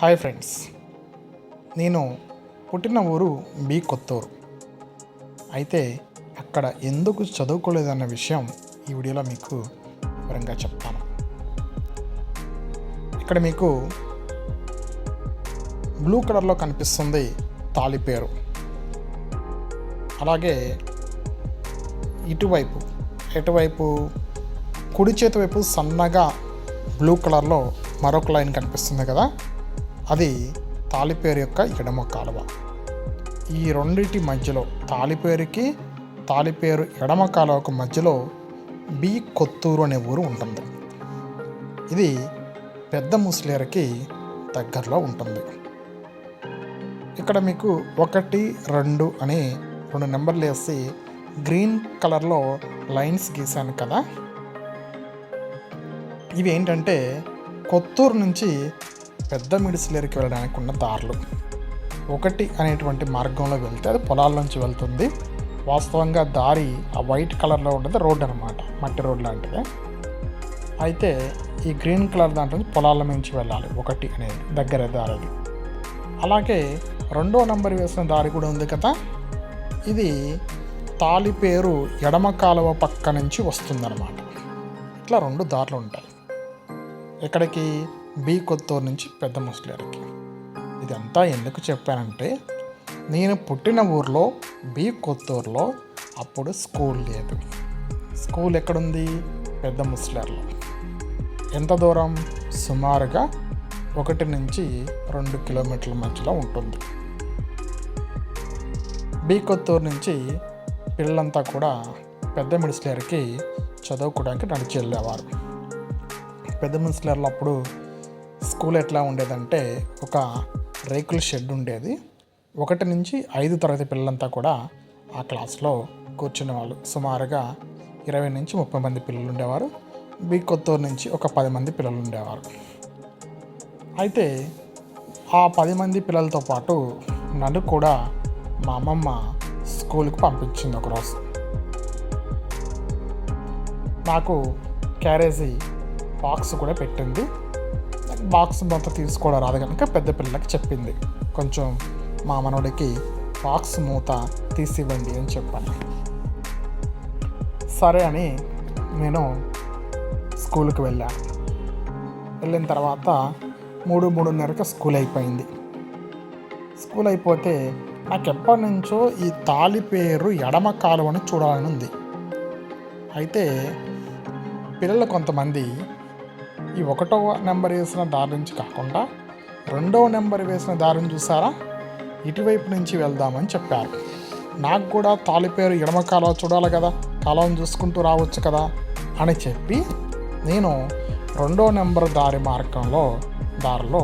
Hi friends, నేను పుట్టిన ఊరు బి కొత్తూరు. అయితే అక్కడ ఎందుకు చదువుకోలేదన్న విషయం ఈ వీడియోలో మీకు వివరంగా చెప్తాను. ఇక్కడ మీకు బ్లూ కలర్లో కనిపిస్తుంది తాళిపేరు. అలాగే ఎటువైపు కుడి చేతి వైపు సన్నగా బ్లూ కలర్లో మరొక లైన్ కనిపిస్తుంది కదా, అది తాళిపేరు యొక్క ఎడమ కాలువ. ఈ రెండింటి మధ్యలో తాళిపేరు ఎడమ కాలువకు మధ్యలో బి కొత్తూరు అనే ఊరు ఉంటుంది. ఇది పెద్ద ముస్లింకి దగ్గరలో ఉంటుంది. ఇక్కడ మీకు 1, 2 అని 2 నెంబర్లు వేసి గ్రీన్ కలర్లో లైన్స్ గీశాను కదా, ఇవి ఏంటంటే కొత్తూరు నుంచి పెద్ద మిడిసిలేరుకి వెళ్ళడానికి ఉన్న దారులు. 1 అనేటువంటి మార్గంలో వెళ్తే అది పొలాల నుంచి వెళ్తుంది. వాస్తవంగా దారి ఆ వైట్ కలర్లో ఉంటుంది, రోడ్డు అనమాట, మట్టి రోడ్ లాంటిది. అయితే ఈ గ్రీన్ కలర్ దాంట్లో పొలాల నుంచి వెళ్ళాలి 1 అనేది దగ్గర దారి. అలాగే 2వ నెంబర్ వేసిన దారి కూడా ఉంది కదా, ఇది తాళిపేరు ఎడమ కాలువ పక్క నుంచి వస్తుందన్నమాట. ఇట్లా 2 దారులు ఉంటాయి. ఎక్కడికి? బి కొత్తూరు నుంచి పెద్ద ముస్లింకి. ఇదంతా ఎందుకు చెప్పానంటే, నేను పుట్టిన ఊర్లో బి కొత్తూరులో అప్పుడు స్కూల్ లేదు. స్కూల్ ఎక్కడుంది? పెద్ద ముస్లింలో. ఎంత దూరం? సుమారుగా 1 నుంచి 2 కిలోమీటర్ల మధ్యలో ఉంటుంది. బి కొత్తూరు నుంచి పిల్లలంతా కూడా పెద్ద మిడిసిలేరుకి చదువుకోవడానికి నడిచి వెళ్ళేవారు. పెద్ద మిడిసిలేరులో అప్పుడు స్కూల్ ఎట్లా ఉండేదంటే, ఒక రేకుల షెడ్ ఉండేది. 1 నుంచి 5 తరగతి పిల్లలంతా కూడా ఆ క్లాస్లో కూర్చునేవాళ్ళు. సుమారుగా 20 నుంచి 30 మంది పిల్లలు ఉండేవారు. బి కొత్తూరు నుంచి ఒక 10 మంది పిల్లలు ఉండేవారు. అయితే ఆ 10 మంది పిల్లలతో పాటు నన్ను కూడా మా అమ్మమ్మ స్కూల్కి పంపించింది. ఒకరోజు నాకు క్యారేజీ బాక్స్ కూడా పెట్టింది. బాక్స్ మొత్తం తీసుకోవడం రాదు కనుక పెద్ద పిల్లలకి చెప్పింది, కొంచెం మా మనవడికి బాక్స్ మూత తీసివ్వండి అని చెప్పాను. సరే అని నేను స్కూల్కి వెళ్ళాను. వెళ్ళిన తర్వాత 3:30కి స్కూల్ అయిపోయింది. స్కూల్ అయిపోతే నాకు ఎప్పటి నుంచో ఈ తాళిపేరు ఎడమ కాలువని చూడాలని ఉంది. అయితే పిల్లలు కొంతమంది ఈ 1వ నెంబర్ వేసిన దారి నుంచి కాకుండా 2వ నెంబర్ వేసిన దారిని చూసారా, ఇటువైపు నుంచి వెళ్దామని చెప్పారు. నాకు కూడా తాళిపేరు ఎడమ కాలువ చూడాలి కదా, కాలువను చూసుకుంటూ రావచ్చు కదా అని చెప్పి నేను 2వ నెంబర్ దారిలో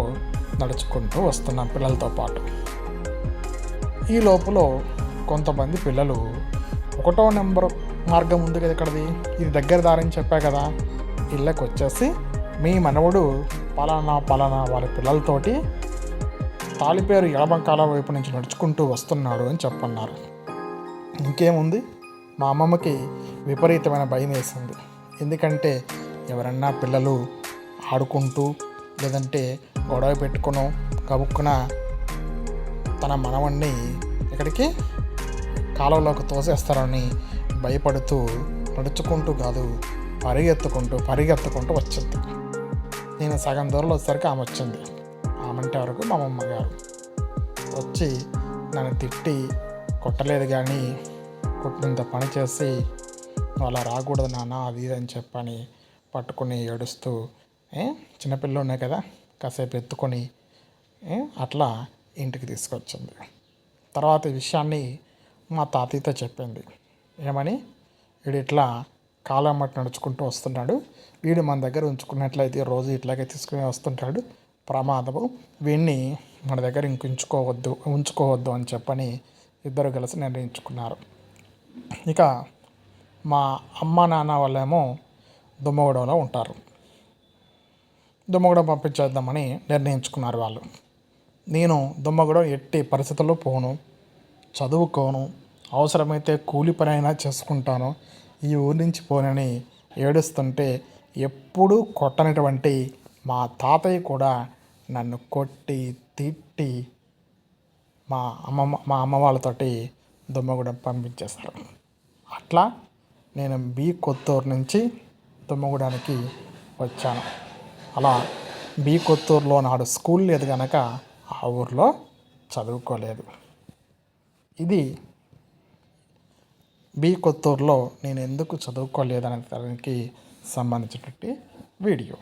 నడుచుకుంటూ వస్తున్నాను పిల్లలతో పాటు. ఈ లోపల కొంతమంది పిల్లలు 1వ నెంబర్ మార్గం ఉంది కదా ఇక్కడది, ఇది దగ్గర దారని చెప్పా కదా, ఇళ్ళకి వచ్చేసి మీ మనవడు పలానా వాళ్ళ పిల్లలతోటి తాళిపేరు ఎడమ కాలువ వైపు నుంచి నడుచుకుంటూ వస్తున్నాడు అని చెప్పన్నారు. ఇంకేముంది, మా అమ్మమ్మకి విపరీతమైన భయం వేసింది. ఎందుకంటే ఎవరన్నా పిల్లలు ఆడుకుంటూ లేదంటే గొడవ పెట్టుకునో కబుక్కున తన మనవణ్ణి ఎక్కడికి కాలువలోకి తోసేస్తారని భయపడుతూ నడుచుకుంటూ కాదు పరిగెత్తుకుంటూ వచ్చింది. నేను సగం దూరంలో వచ్చేసరికి ఆమె వచ్చింది. ఆమెంటే వరకు మా అమ్మమ్మ గారు వచ్చి నన్ను తిట్టి, కొట్టలేదు కానీ కొట్టినంత పని చేసి, అలా రాకూడదు నాన్న అది ఇది అని చెప్పని పట్టుకుని ఏడుస్తూ, చిన్నపిల్లలు ఉన్నాయి కదా కాసేపు ఎత్తుకొని అట్లా ఇంటికి తీసుకొచ్చింది. తర్వాత ఈ విషయాన్ని మా తాతయ్యతో చెప్పింది. ఏమని? వీడు ఇట్లా కాలం మట్టి నడుచుకుంటూ వస్తున్నాడు, వీడు మన దగ్గర ఉంచుకున్నట్లయితే రోజు ఇట్లాగే తీసుకుని వస్తుంటాడు, ప్రమాదము, వీడిని మన దగ్గర ఉంచుకోవద్దు అని చెప్పని ఇద్దరు కలిసి నిర్ణయించుకున్నారు. ఇక మా అమ్మ నాన్న వాళ్ళేమో దుమ్మగూడెంలో ఉంటారు. దుమ్మగూడెం పంపించేద్దామని నిర్ణయించుకున్నారు వాళ్ళు. నేను దుమ్మగూడెం ఎట్టి పరిస్థితుల్లో పోను, చదువుకోను, అవసరమైతే కూలి పని అయినా చేసుకుంటాను, ఈ ఊరి నుంచి పోనని ఏడుస్తుంటే ఎప్పుడూ కొట్టనటువంటి మా తాతయ్య కూడా నన్ను కొట్టి తిట్టి మా అమ్మ వాళ్ళతోటి దుమ్మగూడెం పంపించేశారు. అట్లా నేను బి కొత్తూరు నుంచి దుమ్మగూడానికి వచ్చాను. అలా బి కొత్తూరులో నాడు స్కూల్ లేదు కనుక ఆ ఊర్లో చదువుకోలేదు. ఇది బి కొత్తూరులో నేను ఎందుకు చదువుకోలేదనే దానికి సంబంధించినటువంటి వీడియో.